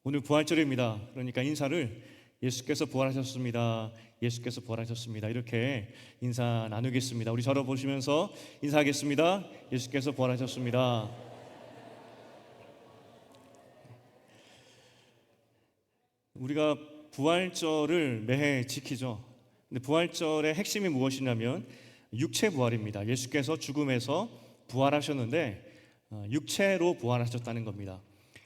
오늘 부활절입니다. 그러니까 인사를 예수께서 부활하셨습니다. 예수께서 부활하셨습니다. 이렇게 인사 나누겠습니다. 우리 저를 보시면서 인사하겠습니다. 예수께서 부활하셨습니다. 우리가 부활절을 매해 지키죠. 근데 부활절의 핵심이 무엇이냐면 육체 부활입니다. 예수께서 죽음에서 부활하셨는데 육체로 부활하셨다는 겁니다.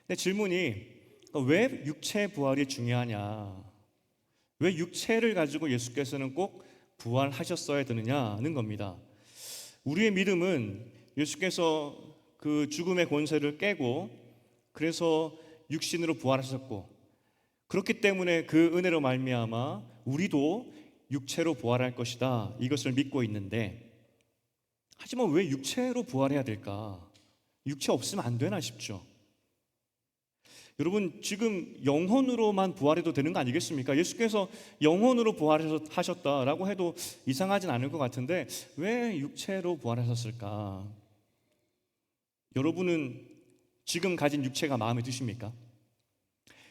근데 질문이 왜 육체 부활이 중요하냐? 왜 육체를 가지고 예수께서는 꼭 부활하셨어야 되느냐는 겁니다. 우리의 믿음은 예수께서 그 죽음의 권세를 깨고 그래서 육신으로 부활하셨고 그렇기 때문에 그 은혜로 말미암아 우리도 육체로 부활할 것이다. 이것을 믿고 있는데 하지만 왜 육체로 부활해야 될까? 육체 없으면 안 되나 싶죠. 여러분 지금 영혼으로만 부활해도 되는 거 아니겠습니까? 예수께서 영혼으로 부활하셨다라고 해도 이상하진 않을 것 같은데 왜 육체로 부활하셨을까? 여러분은 지금 가진 육체가 마음에 드십니까?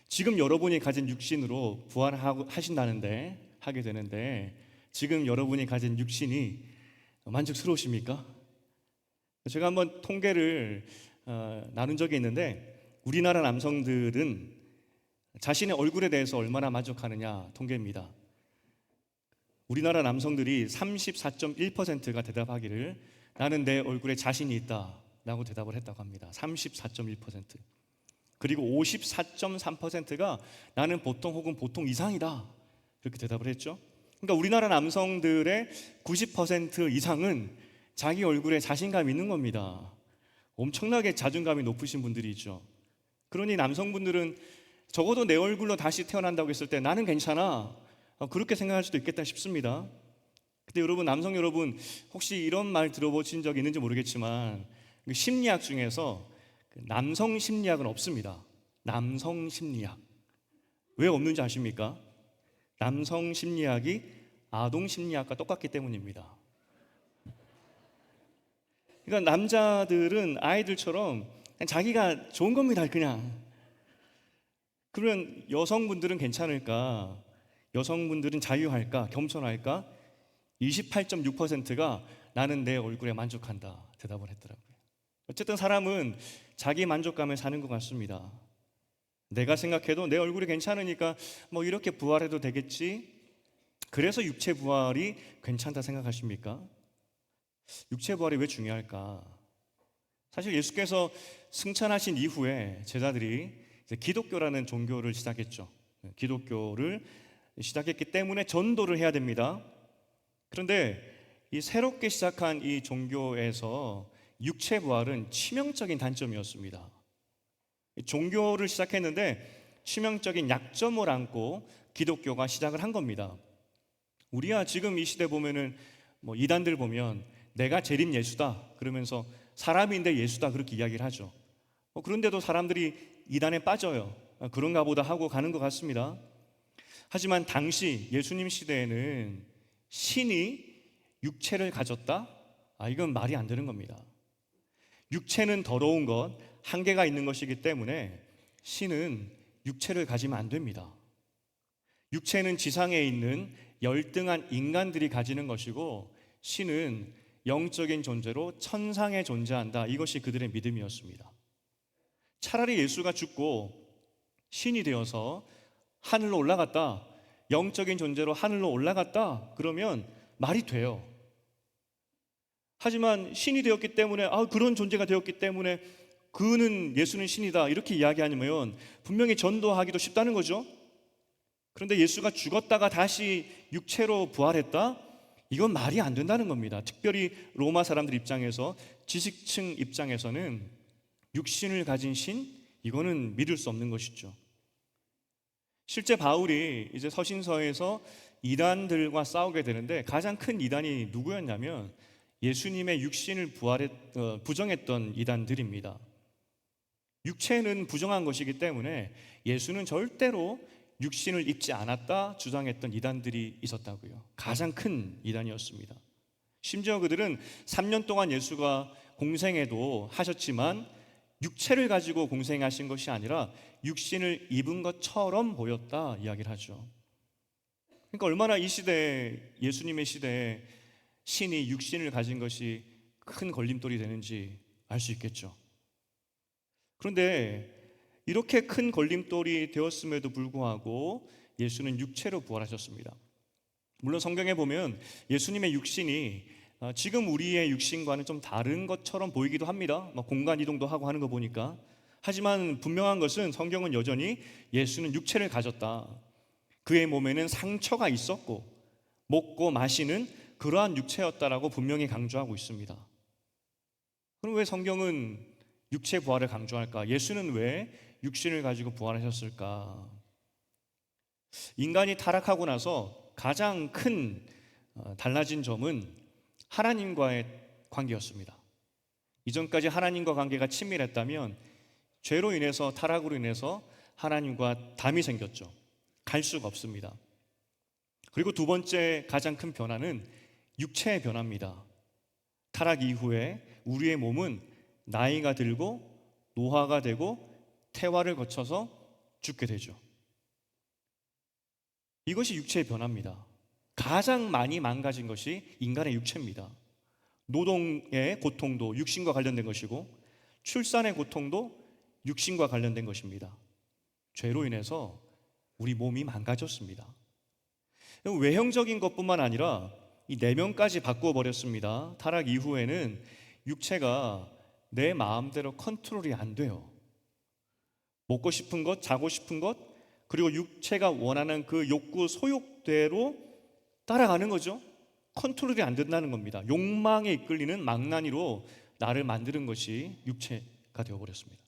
지금 여러분이 가진 육신으로 부활하신다는데 하게 되는데 지금 여러분이 가진 육신이 만족스러우십니까? 제가 한번 통계를 나눈 적이 있는데 우리나라 남성들은 자신의 얼굴에 대해서 얼마나 만족하느냐 통계입니다. 우리나라 남성들이 34.1%가 대답하기를 나는 내 얼굴에 자신이 있다 라고 대답을 했다고 합니다. 34.1%. 그리고 54.3%가 나는 보통 혹은 보통 이상이다 이렇게 대답을 했죠. 그러니까 우리나라 남성들의 90% 이상은 자기 얼굴에 자신감이 있는 겁니다. 엄청나게 자존감이 높으신 분들이죠. 그러니 남성분들은 적어도 내 얼굴로 다시 태어난다고 했을 때 나는 괜찮아 그렇게 생각할 수도 있겠다 싶습니다. 근데 여러분 남성 여러분 혹시 이런 말 들어보신 적 있는지 모르겠지만 심리학 중에서 남성 심리학은 없습니다. 남성 심리학 왜 없는지 아십니까? 남성 심리학이 아동 심리학과 똑같기 때문입니다. 그러니까 남자들은 아이들처럼 그냥 자기가 좋은 겁니다. 그냥. 그러면 여성분들은 괜찮을까? 여성분들은 자유할까? 겸손할까? 28.6%가 나는 내 얼굴에 만족한다 대답을 했더라고요. 어쨌든 사람은 자기 만족감에 사는 것 같습니다. 내가 생각해도 내 얼굴이 괜찮으니까 뭐 이렇게 부활해도 되겠지? 그래서 육체 부활이 괜찮다 생각하십니까? 육체 부활이 왜 중요할까? 사실 예수께서 승천하신 이후에 제자들이 이제 기독교라는 종교를 시작했죠. 기독교를 시작했기 때문에 전도를 해야 됩니다. 그런데 이 새롭게 시작한 이 종교에서 육체 부활은 치명적인 단점이었습니다. 종교를 시작했는데 치명적인 약점을 안고 기독교가 시작을 한 겁니다. 우리야 지금 이 시대 보면은 뭐 이단들 보면 내가 재림 예수다 그러면서 사람인데 예수다 그렇게 이야기를 하죠. 그런데도 사람들이 이단에 빠져요. 그런가 보다 하고 가는 것 같습니다. 하지만 당시 예수님 시대에는 신이 육체를 가졌다? 이건 말이 안 되는 겁니다. 육체는 더러운 것, 한계가 있는 것이기 때문에 신은 육체를 가지면 안 됩니다. 육체는 지상에 있는 열등한 인간들이 가지는 것이고 신은 영적인 존재로 천상에 존재한다. 이것이 그들의 믿음이었습니다. 차라리 예수가 죽고 신이 되어서 하늘로 올라갔다. 영적인 존재로 하늘로 올라갔다. 그러면 말이 돼요. 하지만 신이 되었기 때문에 그런 존재가 되었기 때문에 예수는 신이다 이렇게 이야기하면 분명히 전도하기도 쉽다는 거죠. 그런데 예수가 죽었다가 다시 육체로 부활했다? 이건 말이 안 된다는 겁니다. 특별히 로마 사람들 입장에서 지식층 입장에서는 육신을 가진 신 이거는 믿을 수 없는 것이죠. 실제 바울이 이제 서신서에서 이단들과 싸우게 되는데 가장 큰 이단이 누구였냐면 예수님의 육신을 부정했던 이단들입니다. 육체는 부정한 것이기 때문에 예수는 절대로 육신을 입지 않았다 주장했던 이단들이 있었다고요. 가장 큰 이단이었습니다. 심지어 그들은 3년 동안 예수가 공생애도 하셨지만 육체를 가지고 공생하신 것이 아니라 육신을 입은 것처럼 보였다 이야기를 하죠. 그러니까 얼마나 이 시대에, 예수님의 시대에 신이 육신을 가진 것이 큰 걸림돌이 되는지 알 수 있겠죠. 그런데 이렇게 큰 걸림돌이 되었음에도 불구하고 예수는 육체로 부활하셨습니다. 물론 성경에 보면 예수님의 육신이 지금 우리의 육신과는 좀 다른 것처럼 보이기도 합니다. 공간 이동도 하고 하는 거 보니까. 하지만 분명한 것은 성경은 여전히 예수는 육체를 가졌다. 그의 몸에는 상처가 있었고 먹고 마시는 그러한 육체였다라고 분명히 강조하고 있습니다. 그럼 왜 성경은 육체 부활을 강조할까? 예수는 왜 육신을 가지고 부활하셨을까? 인간이 타락하고 나서 가장 큰 달라진 점은 하나님과의 관계였습니다. 이전까지 하나님과 관계가 친밀했다면 죄로 인해서, 타락으로 인해서 하나님과 담이 생겼죠. 갈 수가 없습니다. 그리고 두 번째 가장 큰 변화는 육체의 변화입니다. 타락 이후에 우리의 몸은 나이가 들고 노화가 되고 태화를 거쳐서 죽게 되죠. 이것이 육체의 변화입니다. 가장 많이 망가진 것이 인간의 육체입니다. 노동의 고통도 육신과 관련된 것이고 출산의 고통도 육신과 관련된 것입니다. 죄로 인해서 우리 몸이 망가졌습니다. 외형적인 것뿐만 아니라 이 내면까지 바꾸어 버렸습니다. 타락 이후에는 육체가 내 마음대로 컨트롤이 안 돼요. 먹고 싶은 것, 자고 싶은 것, 그리고 육체가 원하는 그 욕구, 소욕대로 따라가는 거죠. 컨트롤이 안 된다는 겁니다. 욕망에 이끌리는 망나니로 나를 만드는 것이 육체가 되어버렸습니다.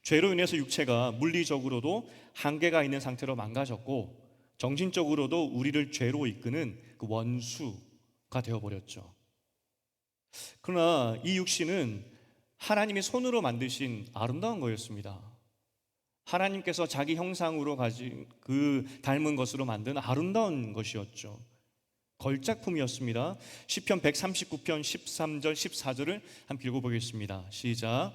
죄로 인해서 육체가 물리적으로도 한계가 있는 상태로 망가졌고 정신적으로도 우리를 죄로 이끄는 그 원수가 되어버렸죠. 그러나 이 육신은 하나님이 손으로 만드신 아름다운 거였습니다. 하나님께서 자기 형상으로 가진 그 닮은 것으로 만든 아름다운 것이었죠. 걸작품이었습니다. 시편 139편 13절 14절을 함께 읽어보겠습니다. 시작.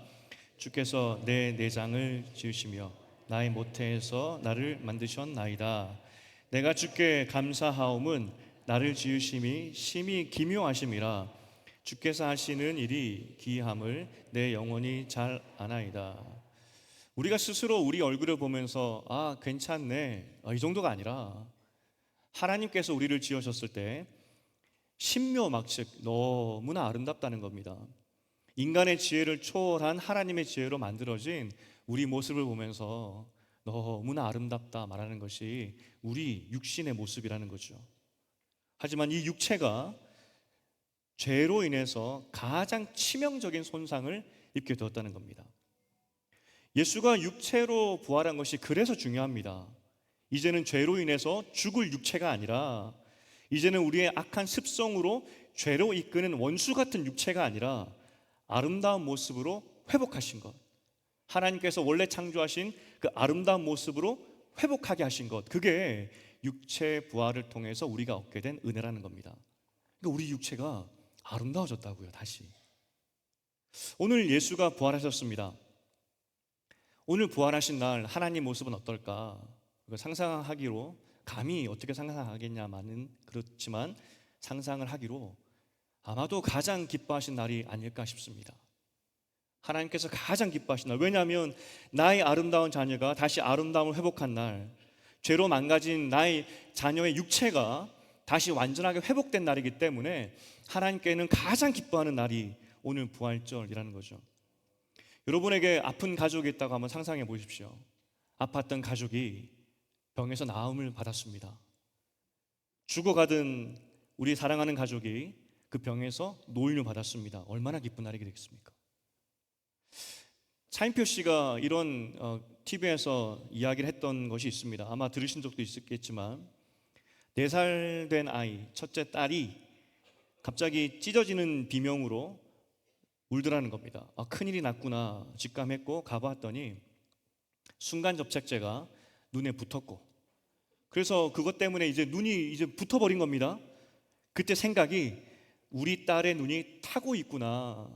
주께서 내 내장을 지으시며 나의 모태에서 나를 만드셨나이다. 내가 주께 감사하옴은 나를 지으심이 심히 기묘하심이라. 주께서 하시는 일이 기이함을 내 영혼이 잘 아나이다. 우리가 스스로 우리 얼굴을 보면서 괜찮네, 이 정도가 아니라 하나님께서 우리를 지으셨을 때 신묘막측 너무나 아름답다는 겁니다. 인간의 지혜를 초월한 하나님의 지혜로 만들어진 우리 모습을 보면서 너무나 아름답다 말하는 것이 우리 육신의 모습이라는 거죠. 하지만 이 육체가 죄로 인해서 가장 치명적인 손상을 입게 되었다는 겁니다. 예수가 육체로 부활한 것이 그래서 중요합니다. 이제는 죄로 인해서 죽을 육체가 아니라 이제는 우리의 악한 습성으로 죄로 이끄는 원수 같은 육체가 아니라 아름다운 모습으로 회복하신 것, 하나님께서 원래 창조하신 그 아름다운 모습으로 회복하게 하신 것, 그게 육체 부활을 통해서 우리가 얻게 된 은혜라는 겁니다. 그러니까 우리 육체가 아름다워졌다고요. 다시 오늘 예수가 부활하셨습니다. 오늘 부활하신 날 하나님 모습은 어떨까? 상상하기로, 감히 어떻게 상상하겠냐마는 그렇지만 상상을 하기로 아마도 가장 기뻐하신 날이 아닐까 싶습니다. 하나님께서 가장 기뻐하신 날, 왜냐하면 나의 아름다운 자녀가 다시 아름다움을 회복한 날, 죄로 망가진 나의 자녀의 육체가 다시 완전하게 회복된 날이기 때문에 하나님께는 가장 기뻐하는 날이 오늘 부활절이라는 거죠. 여러분에게 아픈 가족이 있다고 한번 상상해 보십시오. 아팠던 가족이 병에서 나음을 받았습니다. 죽어가던 우리 사랑하는 가족이 그 병에서 노인을 받았습니다. 얼마나 기쁜 날이 되겠습니까? 차인표 씨가 이런 TV에서 이야기를 했던 것이 있습니다. 아마 들으신 적도 있었겠지만 4살 된 아이, 첫째 딸이 갑자기 찢어지는 비명으로 울더라는 겁니다. 큰일이 났구나 직감했고 가봤더니 순간 접착제가 눈에 붙었고, 그래서 그것 때문에 이제 눈이 이제 붙어버린 겁니다. 그때 생각이, 우리 딸의 눈이 타고 있구나.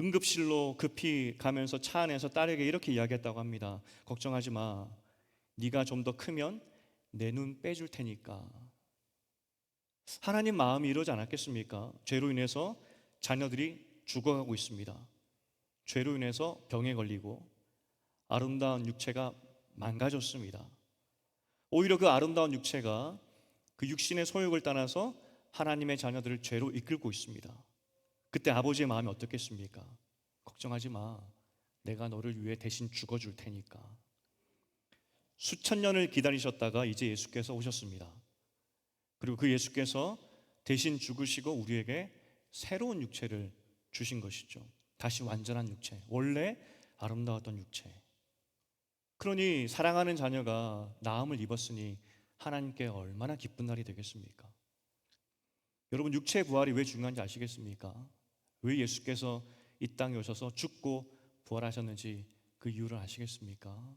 응급실로 급히 가면서 차 안에서 딸에게 이렇게 이야기했다고 합니다. 걱정하지 마. 네가 좀 더 크면 내 눈 빼줄 테니까. 하나님 마음이 이러지 않았겠습니까? 죄로 인해서 자녀들이 죽어가고 있습니다. 죄로 인해서 병에 걸리고 아름다운 육체가 망가졌습니다. 오히려 그 아름다운 육체가 그 육신의 소욕을 따라서 하나님의 자녀들을 죄로 이끌고 있습니다. 그때 아버지의 마음이 어떻겠습니까? 걱정하지 마. 내가 너를 위해 대신 죽어줄 테니까. 수천 년을 기다리셨다가 이제 예수께서 오셨습니다. 그리고 그 예수께서 대신 죽으시고 우리에게 새로운 육체를 주신 것이죠. 다시 완전한 육체, 원래 아름다웠던 육체. 그러니 사랑하는 자녀가 나음을 입었으니 하나님께 얼마나 기쁜 날이 되겠습니까? 여러분, 육체의 부활이 왜 중요한지 아시겠습니까? 왜 예수께서 이 땅에 오셔서 죽고 부활하셨는지 그 이유를 아시겠습니까?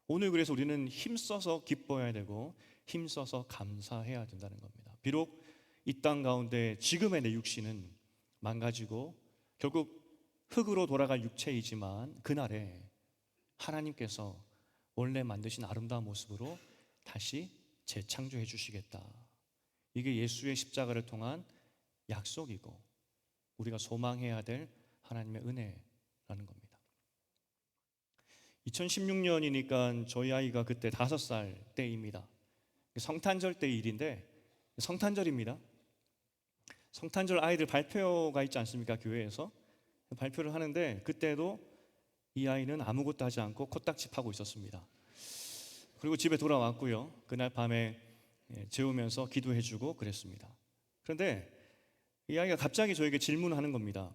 오늘 그래서 우리는 힘써서 기뻐해야 되고 힘써서 감사해야 된다는 겁니다. 비록 이 땅 가운데 지금의 내 육신은 망가지고 결국 흙으로 돌아갈 육체이지만 그날에 하나님께서 원래 만드신 아름다운 모습으로 다시 재창조해 주시겠다. 이게 예수의 십자가를 통한 약속이고 우리가 소망해야 될 하나님의 은혜라는 겁니다. 2016년이니까 저희 아이가 그때 5살 때입니다. 성탄절 때 일인데, 성탄절입니다. 성탄절 아이들 발표가 있지 않습니까? 교회에서 발표를 하는데 그때도 이 아이는 아무것도 하지 않고 코딱지파고 있었습니다. 그리고 집에 돌아왔고요. 그날 밤에 재우면서 기도해주고 그랬습니다. 그런데 이 아이가 갑자기 저에게 질문하는 겁니다.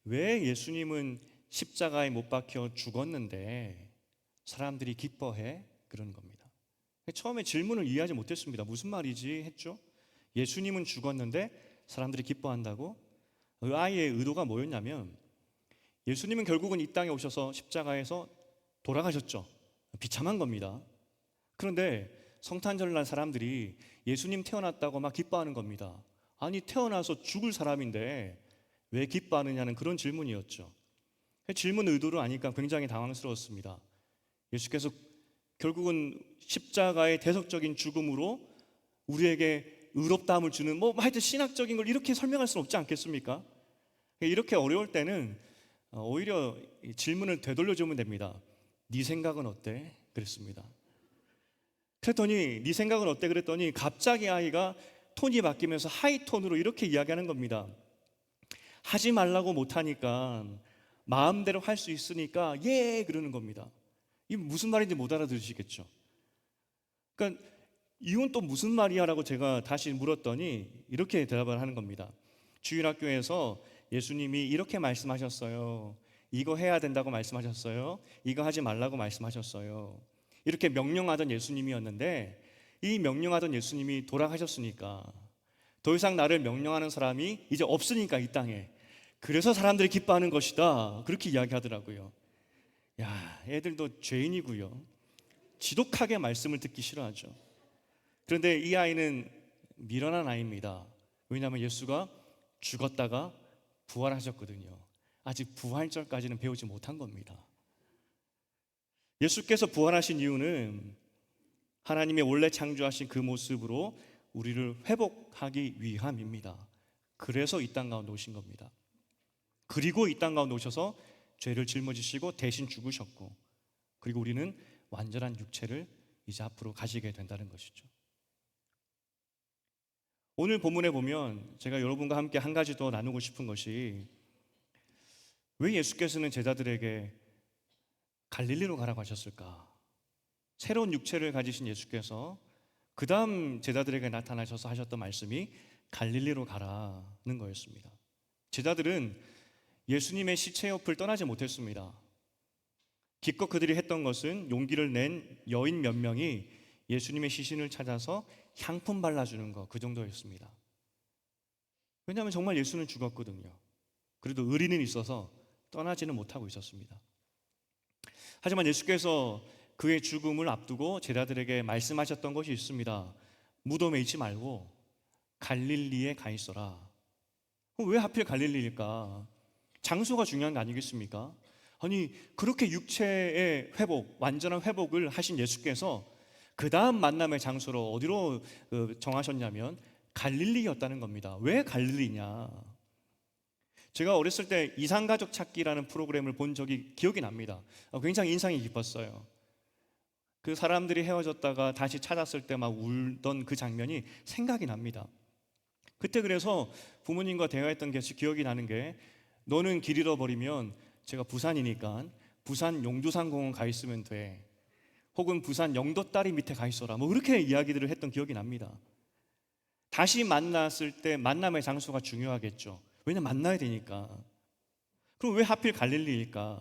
왜 예수님은 십자가에 못 박혀 죽었는데 사람들이 기뻐해? 그러는 겁니다. 처음에 질문을 이해하지 못했습니다. 무슨 말이지 했죠. 예수님은 죽었는데 사람들이 기뻐한다고? 그 아이의 의도가 뭐였냐면 예수님은 결국은 이 땅에 오셔서 십자가에서 돌아가셨죠. 비참한 겁니다. 그런데 성탄절날 사람들이 예수님 태어났다고 막 기뻐하는 겁니다. 아니, 태어나서 죽을 사람인데 왜 기뻐하느냐는 그런 질문이었죠. 질문 의도를 아니까 굉장히 당황스러웠습니다. 예수께서 결국은 십자가의 대속적인 죽음으로 우리에게 의롭다함을 주는 하여튼 신학적인 걸 이렇게 설명할 수는 없지 않겠습니까? 이렇게 어려울 때는 오히려 질문을 되돌려주면 됩니다. 네 생각은 어때? 그랬습니다. 그랬더니 네 생각은 어때? 그랬더니 갑자기 아이가 톤이 바뀌면서 하이톤으로 이렇게 이야기하는 겁니다. 하지 말라고 못하니까 마음대로 할 수 있으니까 예 그러는 겁니다. 이게 무슨 말인지 못 알아들으시겠죠. 그러니까 이건 또 무슨 말이야? 라고 제가 다시 물었더니 이렇게 대답을 하는 겁니다. 주일학교에서 예수님이 이렇게 말씀하셨어요. 이거 해야 된다고 말씀하셨어요. 이거 하지 말라고 말씀하셨어요. 이렇게 명령하던 예수님이었는데 이 명령하던 예수님이 돌아가셨으니까 더 이상 나를 명령하는 사람이 이제 없으니까 이 땅에 그래서 사람들이 기뻐하는 것이다. 그렇게 이야기하더라고요. 야, 애들도 죄인이고요. 지독하게 말씀을 듣기 싫어하죠. 그런데 이 아이는 미련한 아이입니다. 왜냐하면 예수가 죽었다가 부활하셨거든요. 아직 부활절까지는 배우지 못한 겁니다. 예수께서 부활하신 이유는 하나님의 원래 창조하신 그 모습으로 우리를 회복하기 위함입니다. 그래서 이 땅 가운데 오신 겁니다. 그리고 이 땅 가운데 오셔서 죄를 짊어지시고 대신 죽으셨고, 그리고 우리는 완전한 육체를 이제 앞으로 가지게 된다는 것이죠. 오늘 본문에 보면 제가 여러분과 함께 한 가지 더 나누고 싶은 것이, 왜 예수께서는 제자들에게 갈릴리로 가라고 하셨을까? 새로운 육체를 가지신 예수께서 그 다음 제자들에게 나타나셔서 하셨던 말씀이 갈릴리로 가라는 거였습니다. 제자들은 예수님의 시체 옆을 떠나지 못했습니다. 기껏 그들이 했던 것은 용기를 낸 여인 몇 명이 예수님의 시신을 찾아서 향품 발라주는 것, 그 정도였습니다. 왜냐하면 정말 예수는 죽었거든요. 그래도 의리는 있어서 떠나지는 못하고 있었습니다. 하지만 예수께서 그의 죽음을 앞두고 제자들에게 말씀하셨던 것이 있습니다. 무덤에 있지 말고 갈릴리에 가 있어라. 왜 하필 갈릴리일까? 장소가 중요한 거 아니겠습니까? 아니, 그렇게 육체의 회복, 완전한 회복을 하신 예수께서 그 다음 만남의 장소로 어디로 정하셨냐면 갈릴리였다는 겁니다. 왜 갈릴리냐? 제가 어렸을 때 이상가족 찾기라는 프로그램을 본 적이 기억이 납니다. 굉장히 인상이 깊었어요. 그 사람들이 헤어졌다가 다시 찾았을 때 막 울던 그 장면이 생각이 납니다. 그때 그래서 부모님과 대화했던 게 기억이 나는 게, 너는 길 잃어버리면 제가 부산이니까 부산 용두산공원 가 있으면 돼. 혹은 부산 영도다리 밑에 가 있어라. 뭐 그렇게 이야기들을 했던 기억이 납니다. 다시 만났을 때 만남의 장소가 중요하겠죠. 왜냐면 만나야 되니까. 그럼 왜 하필 갈릴리일까?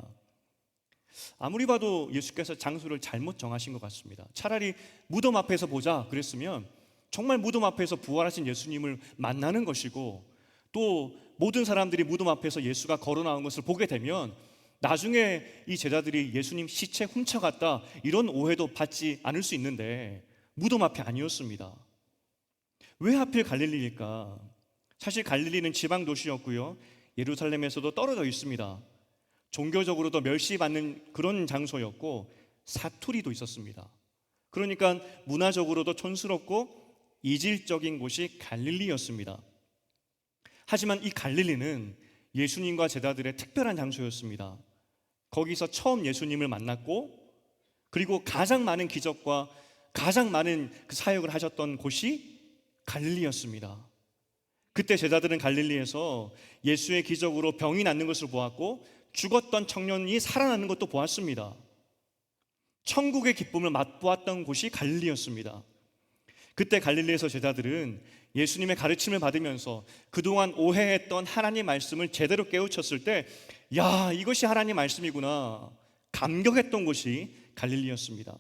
아무리 봐도 예수께서 장소를 잘못 정하신 것 같습니다. 차라리 무덤 앞에서 보자 그랬으면 정말 무덤 앞에서 부활하신 예수님을 만나는 것이고, 또 모든 사람들이 무덤 앞에서 예수가 걸어 나온 것을 보게 되면 나중에 이 제자들이 예수님 시체 훔쳐갔다 이런 오해도 받지 않을 수 있는데 무덤 앞이 아니었습니다. 왜 하필 갈릴리일까? 사실 갈릴리는 지방 도시였고요, 예루살렘에서도 떨어져 있습니다. 종교적으로도 멸시받는 그런 장소였고 사투리도 있었습니다. 그러니까 문화적으로도 촌스럽고 이질적인 곳이 갈릴리였습니다. 하지만 이 갈릴리는 예수님과 제자들의 특별한 장소였습니다. 거기서 처음 예수님을 만났고, 그리고 가장 많은 기적과 가장 많은 그 사역을 하셨던 곳이 갈릴리였습니다. 그때 제자들은 갈릴리에서 예수의 기적으로 병이 낫는 것을 보았고, 죽었던 청년이 살아나는 것도 보았습니다. 천국의 기쁨을 맛보았던 곳이 갈릴리였습니다. 그때 갈릴리에서 제자들은 예수님의 가르침을 받으면서 그동안 오해했던 하나님 말씀을 제대로 깨우쳤을 때, 야, 이것이 하나님 말씀이구나 감격했던 곳이 갈릴리였습니다.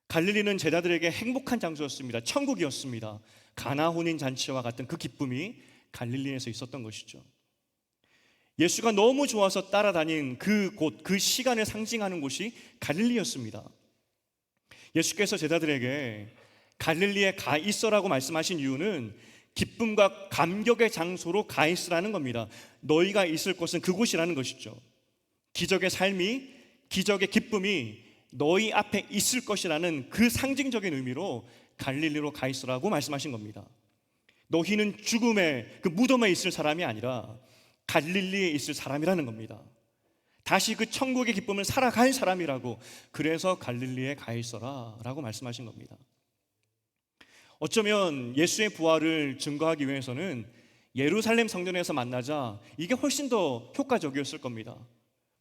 갈릴리는 제자들에게 행복한 장소였습니다. 천국이었습니다. 가나 혼인 잔치와 같은 그 기쁨이 갈릴리에서 있었던 것이죠. 예수가 너무 좋아서 따라다닌 그 곳, 그 시간을 상징하는 곳이 갈릴리였습니다. 예수께서 제자들에게 갈릴리에 가 있어라고 말씀하신 이유는 기쁨과 감격의 장소로 가 있으라는 겁니다. 너희가 있을 곳은 그곳이라는 것이죠. 기적의 삶이, 기적의 기쁨이 너희 앞에 있을 것이라는 그 상징적인 의미로 갈릴리로 가 있으라고 말씀하신 겁니다. 너희는 죽음의 그 무덤에 있을 사람이 아니라 갈릴리에 있을 사람이라는 겁니다. 다시 그 천국의 기쁨을 살아갈 사람이라고, 그래서 갈릴리에 가 있어라 라고 말씀하신 겁니다. 어쩌면 예수의 부활을 증거하기 위해서는 예루살렘 성전에서 만나자 이게 훨씬 더 효과적이었을 겁니다.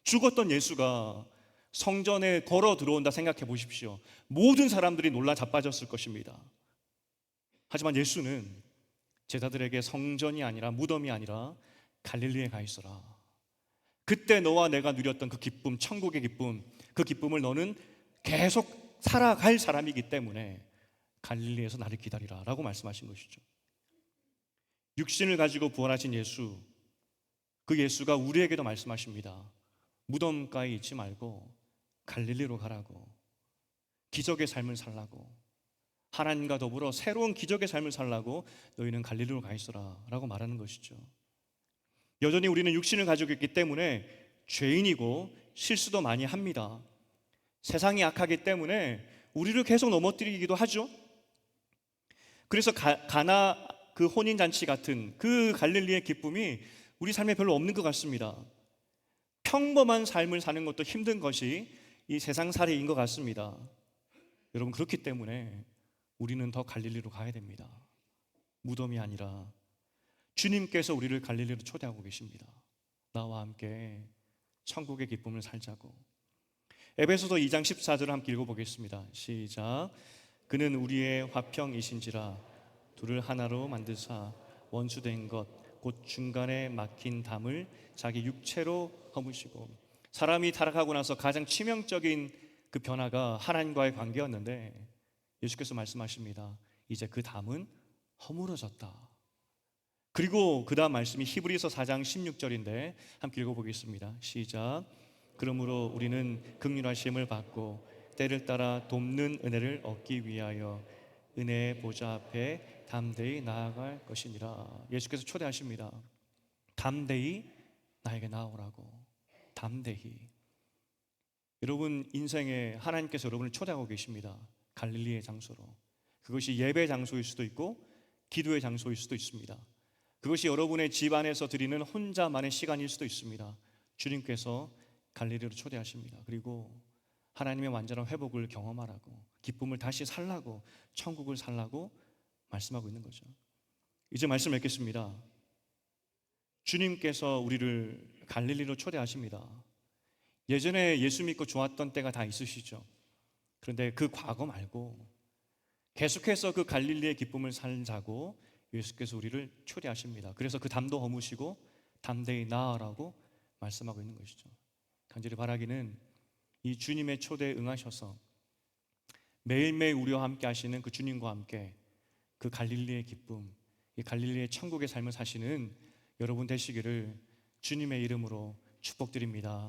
죽었던 예수가 성전에 걸어 들어온다 생각해 보십시오. 모든 사람들이 놀라 자빠졌을 것입니다. 하지만 예수는 제자들에게 성전이 아니라, 무덤이 아니라 갈릴리에 가 있어라. 그때 너와 내가 누렸던 그 기쁨, 천국의 기쁨, 그 기쁨을 너는 계속 살아갈 사람이기 때문에 갈릴리에서 나를 기다리라 라고 말씀하신 것이죠. 육신을 가지고 부활하신 예수, 그 예수가 우리에게도 말씀하십니다. 무덤가에 있지 말고 갈릴리로 가라고, 기적의 삶을 살라고, 하나님과 더불어 새로운 기적의 삶을 살라고 너희는 갈릴리로 가 있어라 라고 말하는 것이죠. 여전히 우리는 육신을 가지고 있기 때문에 죄인이고 실수도 많이 합니다. 세상이 악하기 때문에 우리를 계속 넘어뜨리기도 하죠. 그래서 가나 그 혼인잔치 같은 그 갈릴리의 기쁨이 우리 삶에 별로 없는 것 같습니다. 평범한 삶을 사는 것도 힘든 것이 이 세상살이인 것 같습니다. 여러분, 그렇기 때문에 우리는 더 갈릴리로 가야 됩니다. 무덤이 아니라 주님께서 우리를 갈릴리로 초대하고 계십니다. 나와 함께 천국의 기쁨을 살자고. 에베소서 2장 14절을 함께 읽어보겠습니다. 시작. 그는 우리의 화평이신지라 둘을 하나로 만드사 원수된 것 곧 중간에 막힌 담을 자기 육체로 허무시고. 사람이 타락하고 나서 가장 치명적인 그 변화가 하나님과의 관계였는데 예수께서 말씀하십니다. 이제 그 담은 허물어졌다. 그리고 그 다음 말씀이 히브리서 4장 16절인데 함께 읽어보겠습니다. 시작. 그러므로 우리는 긍휼하심을 받고 때를 따라 돕는 은혜를 얻기 위하여 은혜의 보좌 앞에 담대히 나아갈 것이니라. 예수께서 초대하십니다. 담대히 나에게 나오라고 담대히. 여러분 인생에 하나님께서 여러분을 초대하고 계십니다. 갈릴리의 장소로. 그것이 예배 장소일 수도 있고 기도의 장소일 수도 있습니다. 그것이 여러분의 집 안에서 드리는 혼자만의 시간일 수도 있습니다. 주님께서 갈릴리로 초대하십니다. 그리고 하나님의 완전한 회복을 경험하라고, 기쁨을 다시 살라고, 천국을 살라고 말씀하고 있는 거죠. 이제 말씀 맺겠습니다. 주님께서 우리를 갈릴리로 초대하십니다. 예전에 예수 믿고 좋았던 때가 다 있으시죠. 그런데 그 과거 말고 계속해서 그 갈릴리의 기쁨을 살자고 예수께서 우리를 초대하십니다. 그래서 그 담도 허무시고 담대히 나아라고 말씀하고 있는 것이죠. 간절히 바라기는 이 주님의 초대에 응하셔서 매일매일 우리와 함께 하시는 그 주님과 함께 그 갈릴리의 기쁨, 이 갈릴리의 천국의 삶을 사시는 여러분 되시기를 주님의 이름으로 축복드립니다.